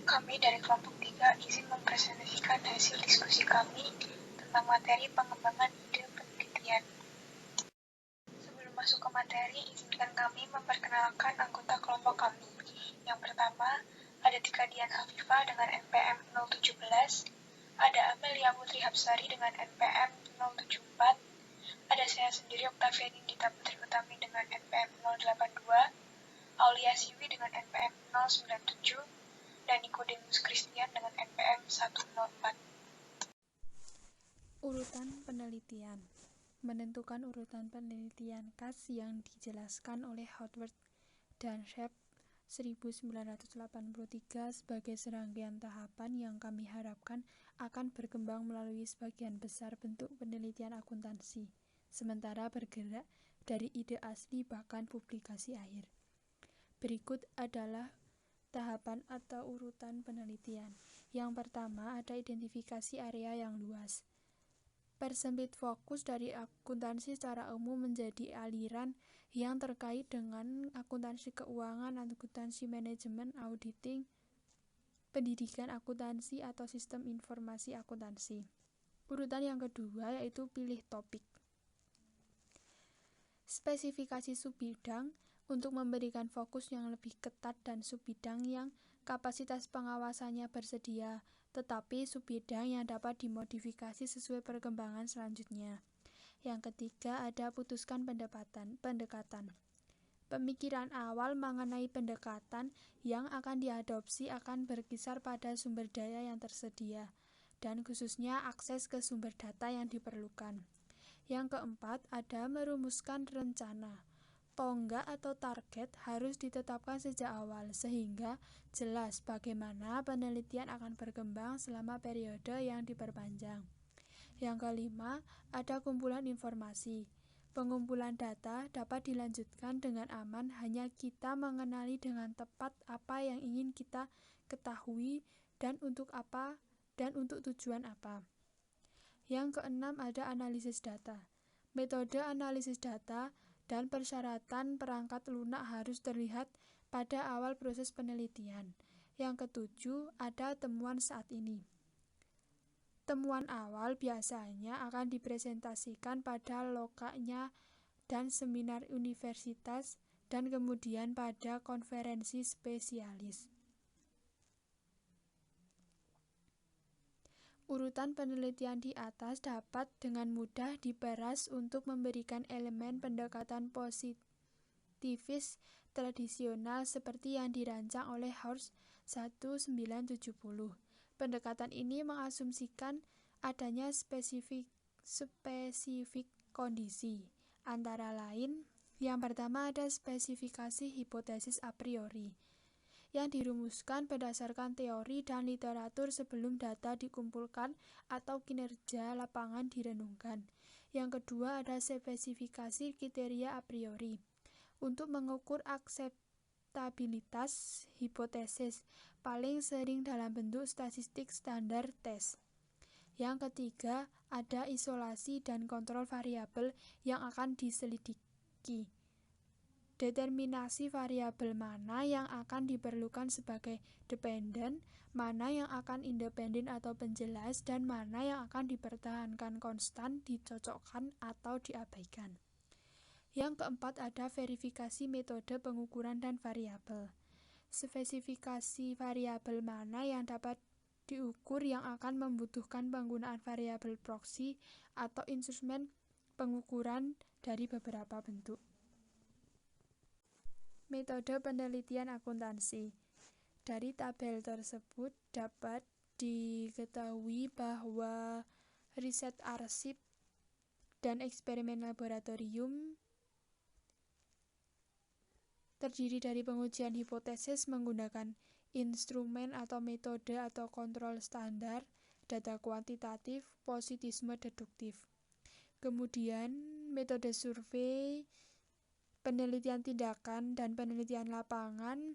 Kami dari kelompok 3 izin mempresentasikan hasil diskusi kami tentang materi pengembangan ide penelitian. Sebelum masuk ke materi, izinkan kami memperkenalkan anggota kelompok kami. Yang pertama, ada Tika Dian Afifah dengan NPM 017, ada Amelia Putri Hapsari dengan NPM 074, ada saya sendiri Oktavia Nindita Putri Utami dengan NPM 082, Aulia Siwi dengan NPM 097, dan Nikodemus Christian dengan NPM 104. Urutan penelitian. Menentukan urutan penelitian khas yang dijelaskan oleh Howard dan Shep 1983 sebagai serangkaian tahapan yang kami harapkan akan berkembang melalui sebagian besar bentuk penelitian akuntansi, sementara bergerak dari ide asli bahkan publikasi akhir. Berikut adalah tahapan atau urutan penelitian. Yang pertama, ada identifikasi area yang luas. Persempit fokus dari akuntansi secara umum menjadi aliran yang terkait dengan akuntansi keuangan, akuntansi manajemen, auditing, pendidikan akuntansi atau sistem informasi akuntansi. Urutan yang kedua yaitu pilih topik. Spesifikasi subbidang untuk memberikan fokus yang lebih ketat dan subbidang yang kapasitas pengawasannya bersedia, tetapi subbidang yang dapat dimodifikasi sesuai perkembangan selanjutnya. Yang ketiga ada putuskan pendekatan. Pemikiran awal mengenai pendekatan yang akan diadopsi akan berkisar pada sumber daya yang tersedia, dan khususnya akses ke sumber data yang diperlukan. Yang keempat ada merumuskan rencana. Tonggak atau target harus ditetapkan sejak awal sehingga jelas bagaimana penelitian akan berkembang selama periode yang diperpanjang. Yang kelima, ada kumpulan informasi. Pengumpulan data dapat dilanjutkan dengan aman hanya kita mengenali dengan tepat apa yang ingin kita ketahui dan untuk apa dan untuk tujuan apa. Yang keenam ada analisis data. Metode analisis data dan persyaratan perangkat lunak harus terlihat pada awal proses penelitian. Yang ketujuh ada temuan saat ini. Temuan awal biasanya akan dipresentasikan pada lokanya dan seminar universitas dan kemudian pada konferensi spesialis. Urutan penelitian di atas dapat dengan mudah diperas untuk memberikan elemen pendekatan positivis tradisional seperti yang dirancang oleh Howard 1970. Pendekatan ini mengasumsikan adanya spesifik kondisi. Antara lain, yang pertama ada spesifikasi hipotesis a priori yang dirumuskan berdasarkan teori dan literatur sebelum data dikumpulkan atau kinerja lapangan direnungkan. Yang kedua ada spesifikasi kriteria a priori untuk mengukur akseptabilitas hipotesis, paling sering dalam bentuk statistik standar tes. Yang ketiga ada isolasi dan kontrol variabel yang akan diselidiki. Determinasi variabel mana yang akan diperlukan sebagai dependen, mana yang akan independen atau penjelas, dan mana yang akan dipertahankan konstan, dicocokkan, atau diabaikan. Yang keempat ada verifikasi metode pengukuran dan variabel. Spesifikasi variabel mana yang dapat diukur yang akan membutuhkan penggunaan variabel proksi atau instrumen pengukuran dari beberapa bentuk. Metode penelitian akuntansi. Dari tabel tersebut dapat diketahui bahwa riset arsip dan eksperimen laboratorium terdiri dari pengujian hipotesis menggunakan instrumen atau metode atau kontrol standar, data kuantitatif, positisme deduktif. Kemudian metode survei, penelitian tindakan dan penelitian lapangan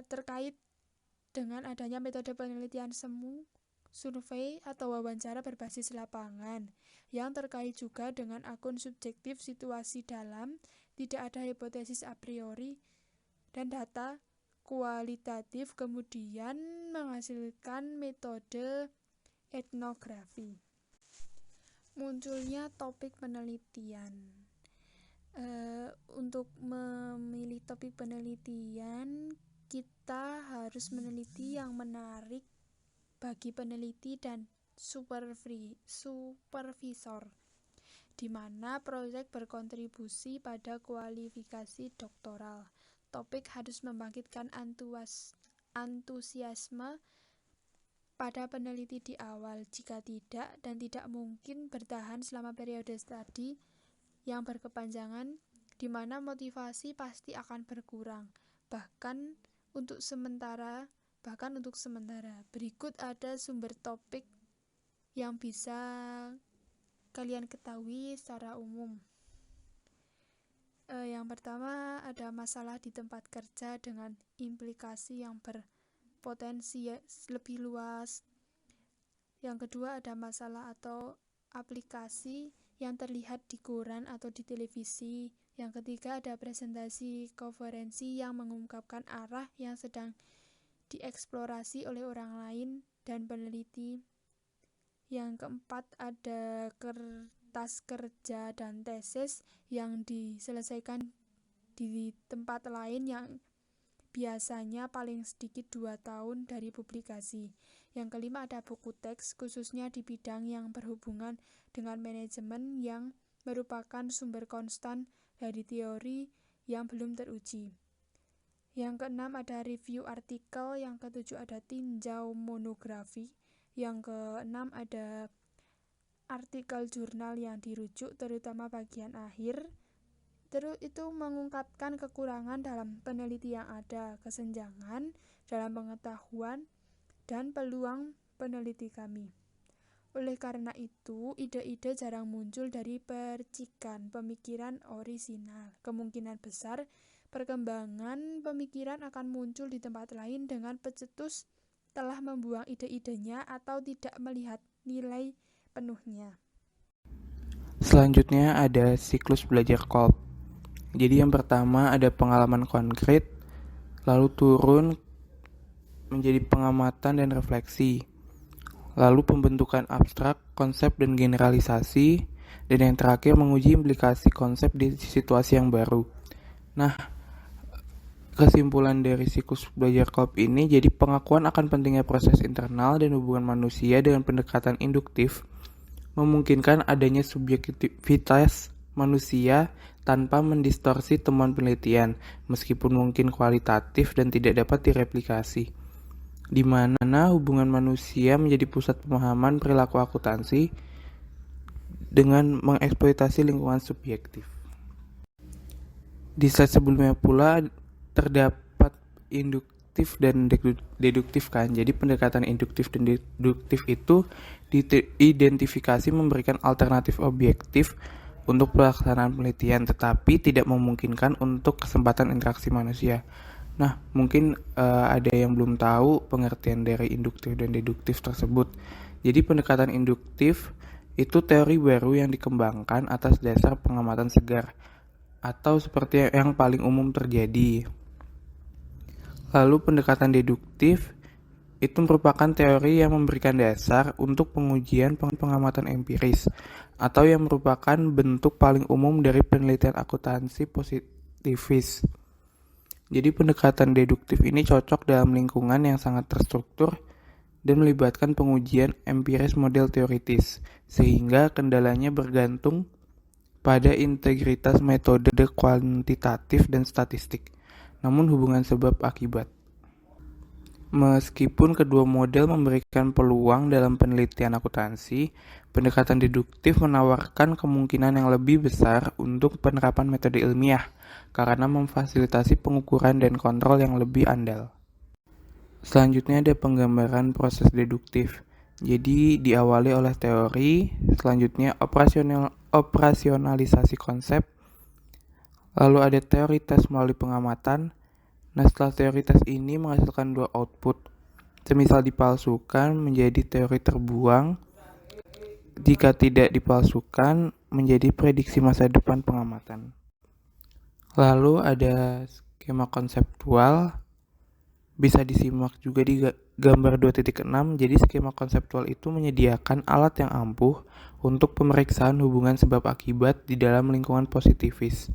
terkait dengan adanya metode penelitian semu, survei atau wawancara berbasis lapangan yang terkait juga dengan akun subjektif situasi dalam, tidak ada hipotesis a priori dan data kualitatif kemudian menghasilkan metode etnografi. Munculnya topik penelitian. Untuk memilih topik penelitian, kita harus meneliti yang menarik bagi peneliti dan supervisor, di mana proyek berkontribusi pada kualifikasi doktoral. Topik harus membangkitkan antusiasme pada peneliti di awal. Jika tidak dan tidak mungkin bertahan selama periode studi yang berkepanjangan, di mana motivasi pasti akan berkurang, bahkan untuk sementara. Berikut ada sumber topik yang bisa kalian ketahui secara umum. Yang pertama ada masalah di tempat kerja dengan implikasi yang berpotensi lebih luas. Yang kedua ada masalah atau aplikasi yang terlihat di koran atau di televisi. Yang ketiga ada presentasi konferensi yang mengungkapkan arah yang sedang dieksplorasi oleh orang lain dan peneliti. Yang keempat ada kertas kerja dan tesis yang diselesaikan di tempat lain yang biasanya paling sedikit 2 tahun dari publikasi. Yang kelima ada buku teks, khususnya di bidang yang berhubungan dengan manajemen yang merupakan sumber konstan dari teori yang belum teruji. Yang keenam ada review artikel, yang ketujuh ada tinjau monografi, yang keenam ada artikel jurnal yang dirujuk, terutama bagian akhir. Terus itu mengungkapkan kekurangan dalam peneliti yang ada, kesenjangan dalam pengetahuan, dan peluang peneliti kami. Oleh karena itu, ide-ide jarang muncul dari percikan pemikiran orisinal. Kemungkinan besar perkembangan pemikiran akan muncul di tempat lain dengan pecetus telah membuang ide-idenya atau tidak melihat nilai penuhnya. Selanjutnya ada siklus belajar Kolb. Jadi yang pertama ada pengalaman konkret, lalu turun menjadi pengamatan dan refleksi, lalu pembentukan abstrak, konsep dan generalisasi, dan yang terakhir menguji implikasi konsep di situasi yang baru. Nah, kesimpulan dari siklus belajar Kolb ini jadi pengakuan akan pentingnya proses internal dan hubungan manusia dengan pendekatan induktif memungkinkan adanya subjektivitas manusia tanpa mendistorsi temuan penelitian, meskipun mungkin kualitatif dan tidak dapat direplikasi, di mana hubungan manusia menjadi pusat pemahaman perilaku akuntansi dengan mengeksploitasi lingkungan subjektif. Di slide sebelumnya pula terdapat induktif dan deduktif kan. Jadi pendekatan induktif dan deduktif itu diidentifikasi memberikan alternatif objektif untuk pelaksanaan penelitian, tetapi tidak memungkinkan untuk kesempatan interaksi manusia. Nah, mungkin ada yang belum tahu pengertian dari induktif dan deduktif tersebut. Jadi pendekatan induktif itu teori baru yang dikembangkan atas dasar pengamatan segar, atau seperti yang paling umum terjadi. Lalu pendekatan deduktif itu merupakan teori yang memberikan dasar untuk pengujian pengamatan empiris, atau yang merupakan bentuk paling umum dari penelitian akuntansi positivis. Jadi pendekatan deduktif ini cocok dalam lingkungan yang sangat terstruktur dan melibatkan pengujian empiris model teoritis, sehingga kendalanya bergantung pada integritas metode kuantitatif dan statistik, namun hubungan sebab akibat. Meskipun kedua model memberikan peluang dalam penelitian akuntansi, pendekatan deduktif menawarkan kemungkinan yang lebih besar untuk penerapan metode ilmiah karena memfasilitasi pengukuran dan kontrol yang lebih andal. Selanjutnya ada penggambaran proses deduktif. Jadi diawali oleh teori, selanjutnya operasionalisasi konsep, lalu ada teori tes melalui pengamatan. Nah, setelah teori tes ini menghasilkan 2 output. Semisal dipalsukan menjadi teori terbuang, jika tidak dipalsukan menjadi prediksi masa depan pengamatan. Lalu ada skema konseptual, Bisa disimak juga di gambar 2.6. Jadi skema konseptual itu menyediakan alat yang ampuh untuk pemeriksaan hubungan sebab akibat di dalam lingkungan positivis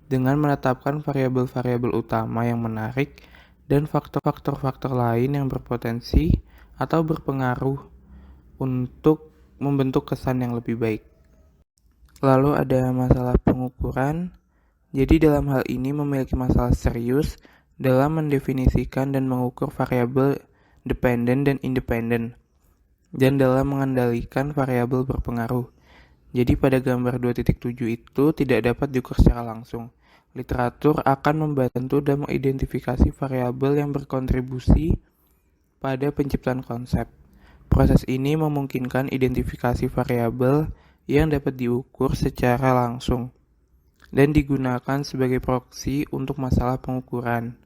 dengan menetapkan variabel-variabel utama yang menarik dan faktor-faktor lain yang berpotensi atau berpengaruh untuk membentuk kesan yang lebih baik. Lalu ada masalah pengukuran. Jadi dalam hal ini memiliki masalah serius dalam mendefinisikan dan mengukur variabel dependen dan independen, dan dalam mengendalikan variabel berpengaruh. Jadi pada gambar 2.7 itu tidak dapat diukur secara langsung. Literatur akan membantu dan mengidentifikasi variabel yang berkontribusi pada penciptaan konsep. Proses ini memungkinkan identifikasi variabel yang dapat diukur secara langsung dan digunakan sebagai proksi untuk masalah pengukuran.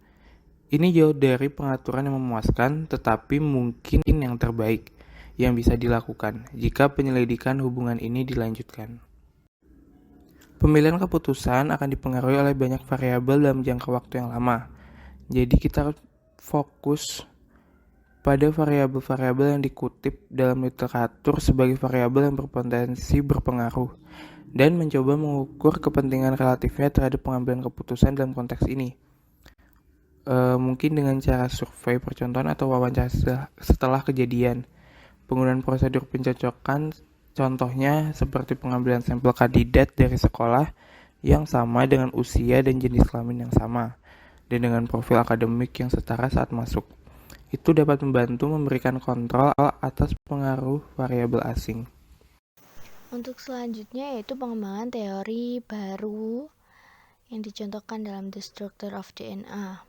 Ini jauh dari pengaturan yang memuaskan, tetapi mungkin yang terbaik yang bisa dilakukan jika penyelidikan hubungan ini dilanjutkan. Pemilihan keputusan akan dipengaruhi oleh banyak variabel dalam jangka waktu yang lama. Jadi kita fokus pada variabel-variabel yang dikutip dalam literatur sebagai variabel yang berpotensi berpengaruh dan mencoba mengukur kepentingan relatifnya terhadap pengambilan keputusan dalam konteks ini. Mungkin dengan cara survei percontohan atau wawancara setelah kejadian. Penggunaan prosedur pencocokan contohnya seperti pengambilan sampel kandidat dari sekolah yang sama dengan usia dan jenis kelamin yang sama dan dengan profil akademik yang setara saat masuk. Itu dapat membantu memberikan kontrol atas pengaruh variabel asing. Untuk selanjutnya yaitu pengembangan teori baru yang dicontohkan dalam The Structure of DNA.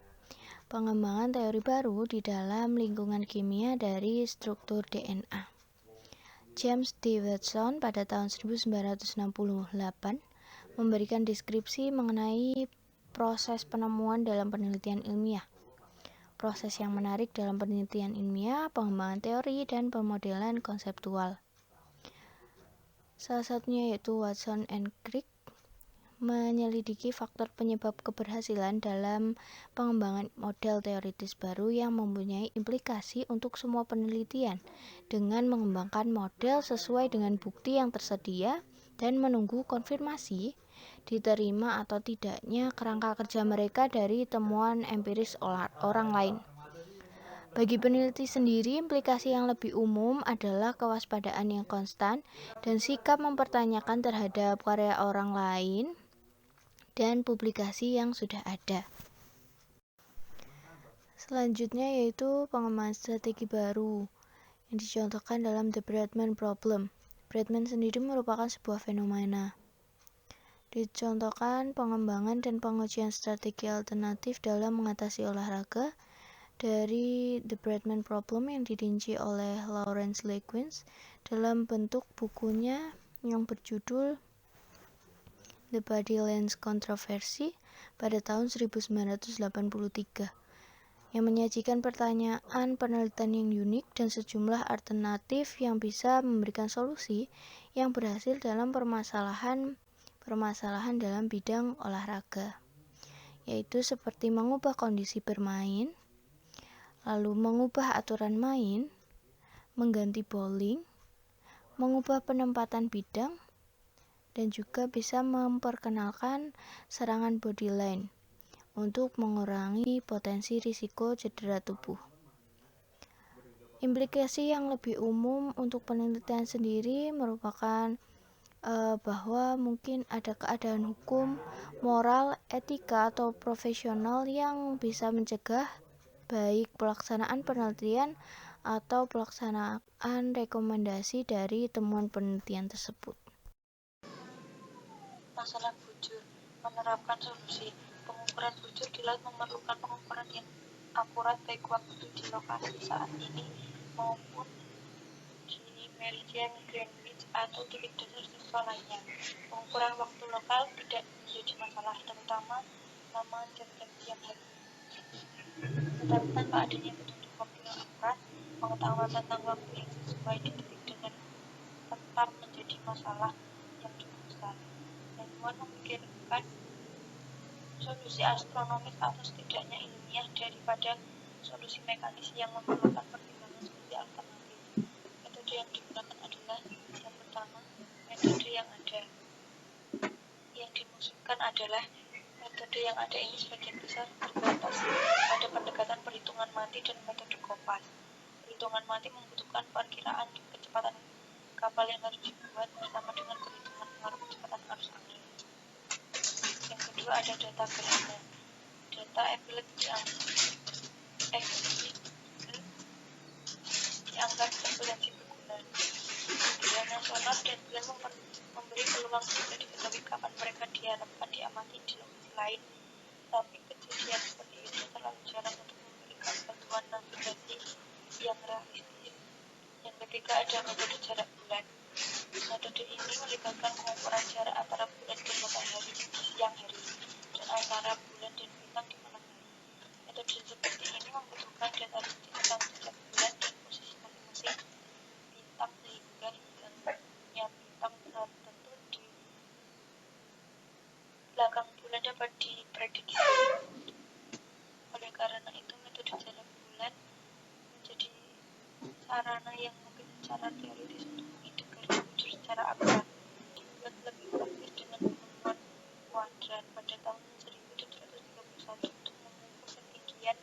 Pengembangan teori baru di dalam lingkungan kimia dari struktur DNA. James D. Watson pada tahun 1968 memberikan deskripsi mengenai proses penemuan dalam penelitian ilmiah. Proses yang menarik dalam penelitian ilmiah, pengembangan teori, dan pemodelan konseptual. Salah satunya yaitu Watson and Crick menyelidiki faktor penyebab keberhasilan dalam pengembangan model teoritis baru yang mempunyai implikasi untuk semua penelitian dengan mengembangkan model sesuai dengan bukti yang tersedia dan menunggu konfirmasi diterima atau tidaknya kerangka kerja mereka dari temuan empiris orang lain. Bagi peneliti sendiri, implikasi yang lebih umum adalah kewaspadaan yang konstan dan sikap mempertanyakan terhadap karya orang lain dan publikasi yang sudah ada. Selanjutnya yaitu pengembangan strategi baru yang dicontohkan dalam The Bradman Problem. Bradman sendiri merupakan sebuah fenomena. Dicontohkan pengembangan dan pengujian strategi alternatif dalam mengatasi olahraga dari The Bradman Problem yang dirinci oleh Lawrence Lewis dalam bentuk bukunya yang berjudul The Body Lens Controversy pada tahun 1983 yang menyajikan pertanyaan penelitian yang unik dan sejumlah alternatif yang bisa memberikan solusi yang berhasil dalam permasalahan dalam bidang olahraga, yaitu seperti mengubah kondisi bermain, lalu mengubah aturan main, mengganti bowling, mengubah penempatan bidang, dan juga bisa memperkenalkan serangan body line untuk mengurangi potensi risiko cedera tubuh. Implikasi yang lebih umum untuk penelitian sendiri merupakan bahwa mungkin ada keadaan hukum, moral, etika, atau profesional yang bisa mencegah baik pelaksanaan penelitian atau pelaksanaan rekomendasi dari temuan penelitian tersebut. Masalah bujur, menerapkan solusi. Pengukuran bujur di laut memerlukan pengukuran yang akurat baik waktu di lokasi saat ini maupun di meridian Greenwich atau titik dasar siswa lainnya. Pengukuran waktu lokal tidak menjadi masalah, terutama lama dan yang harus. Tetapi tanpa adanya petunjuk waktu yang akurat, pengetahuan tentang waktu yang sesuai di titik dengan tetap menjadi masalah yang cukup besar. Ilmuwan memikirkan solusi astronomis atau setidaknya ilmiah daripada solusi mekanis yang memerlukan pertimbangan solusi alternatif. Metode yang digunakan adalah yang pertama, metode yang ada. Yang dimaksudkan adalah metode yang ada ini sebagian besar terbatas pada pendekatan perhitungan mati dan metode Kopas. Perhitungan mati membutuhkan perkiraan kecepatan kapal yang harus dibuat bersama dengan perhitungan pengaruh kecepatan arus angin. Yang kedua ada data gerhana. Data epilog dianggap turbulensi berguna. Gerhana solar dan bulan memberi peluang jika diketahui kapan mereka diharapkan diamati di lokasi lain, tapi kejadian seperti itu terlalu jarang untuk memberikan bantuan navigasi yang realistis. Yang ketiga ada metode jarak bulan. Metode ini melibatkan pengukuran jarak antara bulan dan matahari di siang hari dan antara bulan dan bintang di malam hari. Metode seperti ini membutuhkan data rinci tentang jejak bulan dan posisi masing-masing bintang sehingga hilangnya bintang tertentu di belakang bulan dapat diprediksi. Oleh karena itu, metode jarak bulan menjadi sarana yang mungkin secara teoritis untuk mengintegrasi wujud secara akurat. Dibuat lebih praktis dengan penemuan kuadran pada tahun 1731 untuk mengukur ketinggian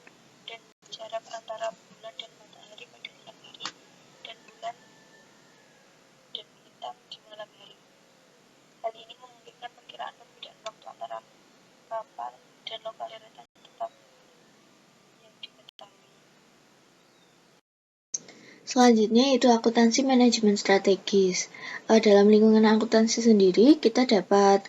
dan jarak antara bulan dan matahari pada siang hari dan bulan dan bintang di malam hari. Hal ini memungkinkan perkiraan perbedaan waktu antara kapal dan lokal deretan tetap yang diketahui. Selanjutnya yaitu akuntansi manajemen strategis. Dalam lingkungan akuntansi sendiri kita dapat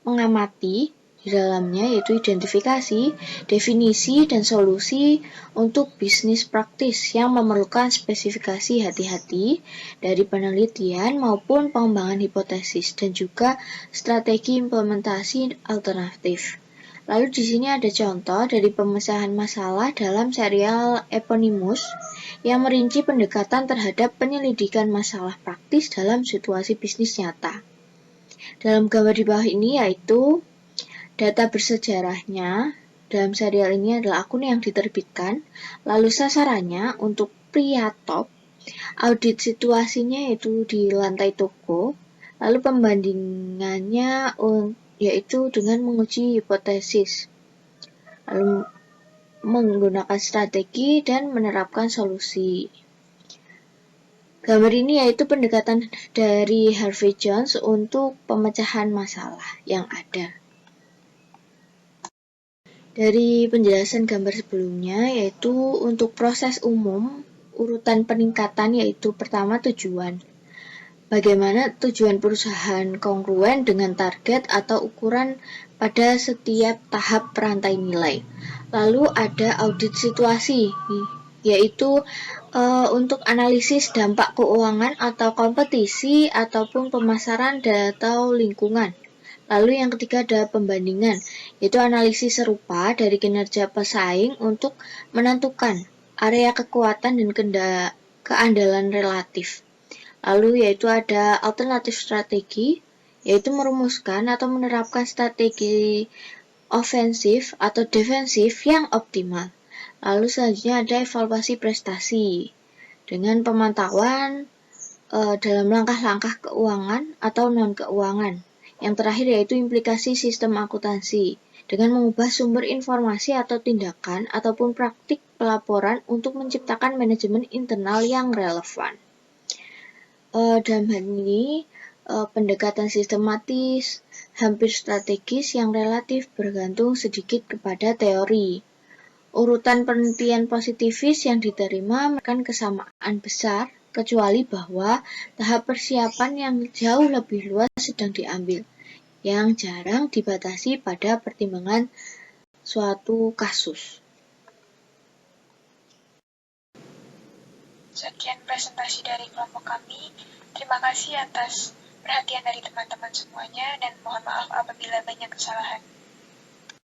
mengamati di dalamnya yaitu identifikasi, definisi, dan solusi untuk bisnis praktis yang memerlukan spesifikasi hati-hati dari penelitian maupun pengembangan hipotesis dan juga strategi implementasi alternatif. Lalu di sini ada contoh dari pemecahan masalah dalam serial Eponymous yang merinci pendekatan terhadap penyelidikan masalah praktis dalam situasi bisnis nyata. Dalam gambar di bawah ini yaitu data bersejarahnya. Dalam serial ini adalah akun yang diterbitkan, lalu sasarannya untuk pria top, audit situasinya yaitu di lantai toko, lalu pembandingannya yaitu dengan menguji hipotesis, lalu menggunakan strategi dan menerapkan solusi. Gambar ini yaitu pendekatan dari Harvey Jones untuk pemecahan masalah yang ada. Dari penjelasan gambar sebelumnya yaitu untuk proses umum, urutan peningkatan yaitu pertama tujuan. Bagaimana tujuan perusahaan kongruen dengan target atau ukuran pada setiap tahap perantai nilai. Lalu ada audit situasi, yaitu untuk analisis dampak keuangan atau kompetisi ataupun pemasaran atau lingkungan. Lalu yang ketiga ada pembandingan, yaitu analisis serupa dari kinerja pesaing untuk menentukan area kekuatan dan keandalan relatif. Lalu yaitu ada alternatif strategi, yaitu merumuskan atau menerapkan strategi ofensif atau defensif yang optimal. Lalu selanjutnya ada evaluasi prestasi dengan pemantauan dalam langkah-langkah keuangan atau non-keuangan. Yang terakhir yaitu implikasi sistem akuntansi dengan mengubah sumber informasi atau tindakan ataupun praktik pelaporan untuk menciptakan manajemen internal yang relevan. Dalam hal ini, pendekatan sistematis, hampir strategis yang relatif bergantung sedikit kepada teori. Urutan penelitian positivis yang diterima merupakan kesamaan besar, kecuali bahwa tahap persiapan yang jauh lebih luas sedang diambil, yang jarang dibatasi pada pertimbangan suatu kasus. Sekian presentasi dari kelompok kami. Terima kasih atas perhatian dari teman-teman semuanya dan mohon maaf apabila banyak kesalahan.